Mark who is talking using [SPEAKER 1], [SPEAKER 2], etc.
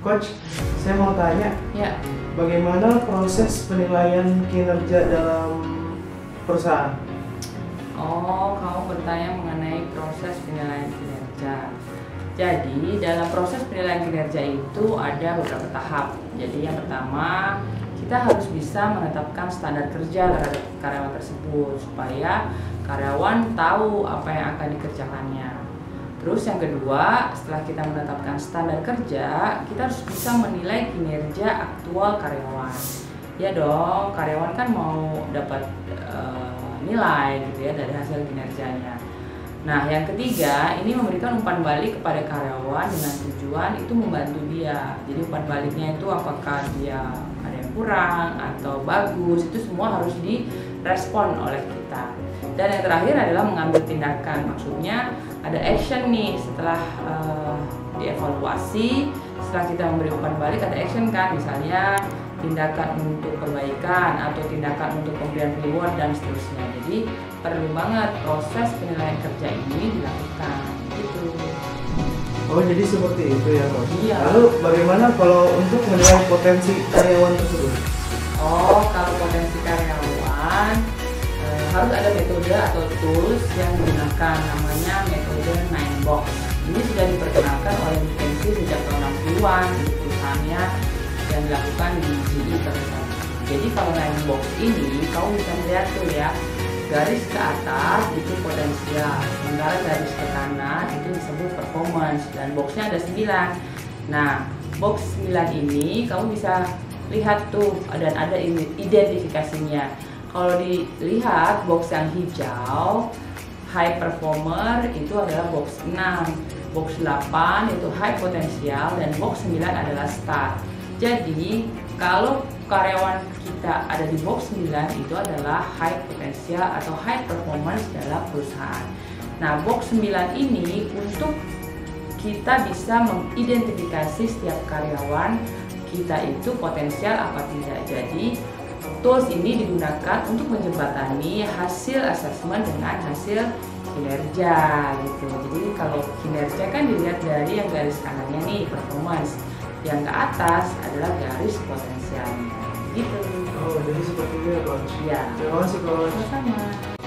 [SPEAKER 1] Coach, saya mau tanya,
[SPEAKER 2] Ya.
[SPEAKER 1] bagaimana proses penilaian kinerja dalam perusahaan?
[SPEAKER 2] Oh, kamu bertanya mengenai proses penilaian kinerja. Jadi, dalam proses penilaian kinerja itu ada beberapa tahap. Jadi, yang pertama, kita harus bisa menetapkan standar kerja terhadap karyawan tersebut supaya karyawan tahu apa yang akan dikerjakannya. Terus yang kedua, setelah kita menetapkan standar kerja, kita harus bisa menilai kinerja aktual karyawan. Ya dong, karyawan kan mau dapat nilai gitu ya dari hasil kinerjanya. Nah, yang ketiga, ini memberikan umpan balik kepada karyawan dengan tujuan itu membantu dia. Jadi umpan baliknya itu apakah dia ada yang kurang atau bagus, itu semua harus direspon oleh kita. Dan yang terakhir adalah mengambil tindakan, maksudnya ada action nih setelah dievaluasi, setelah kita memberi umpan balik ada action kan, misalnya tindakan untuk perbaikan atau tindakan untuk pemberian reward dan seterusnya. Jadi perlu banget proses penilaian kerja ini dilakukan gitu.
[SPEAKER 1] Oh, jadi seperti itu ya, Coach?
[SPEAKER 2] Iya.
[SPEAKER 1] Lalu bagaimana kalau untuk menilai potensi karyawan tersebut?
[SPEAKER 2] Oh, kalau potensi karyawan harus ada metode atau tools yang digunakan, namanya metode 9box. Ini sudah diperkenalkan oleh McKinsey sejak tahun 60-an di perusahaannya yang dilakukan di GE pada saat itu. Jadi kalau 9box ini kamu bisa melihat tuh ya, garis ke atas itu potensial, sementara garis ke kanan itu disebut performance, dan boxnya ada 9. Nah, box 9 ini kamu bisa lihat tuh dan ada identifikasinya. Kalau dilihat box yang hijau, high performer itu adalah box 6, box 8 itu high potensial, dan box 9 adalah start. Jadi kalau karyawan kita ada di box 9 itu adalah high potensial atau high performance dalam perusahaan. Nah, box 9 ini untuk kita bisa mengidentifikasi setiap karyawan kita itu potensial apa tidak. Jadi tools ini digunakan untuk menjembatani hasil asesmen dengan hasil kinerja gitu. Jadi kalau kinerja kan dilihat dari yang garis kanannya nih, performance. Yang ke atas adalah garis potensialnya gitu.
[SPEAKER 1] Oh, jadi seperti itu ya, Coach?
[SPEAKER 2] Ya.
[SPEAKER 1] Terima kasih, Coach.
[SPEAKER 2] Sama-sama.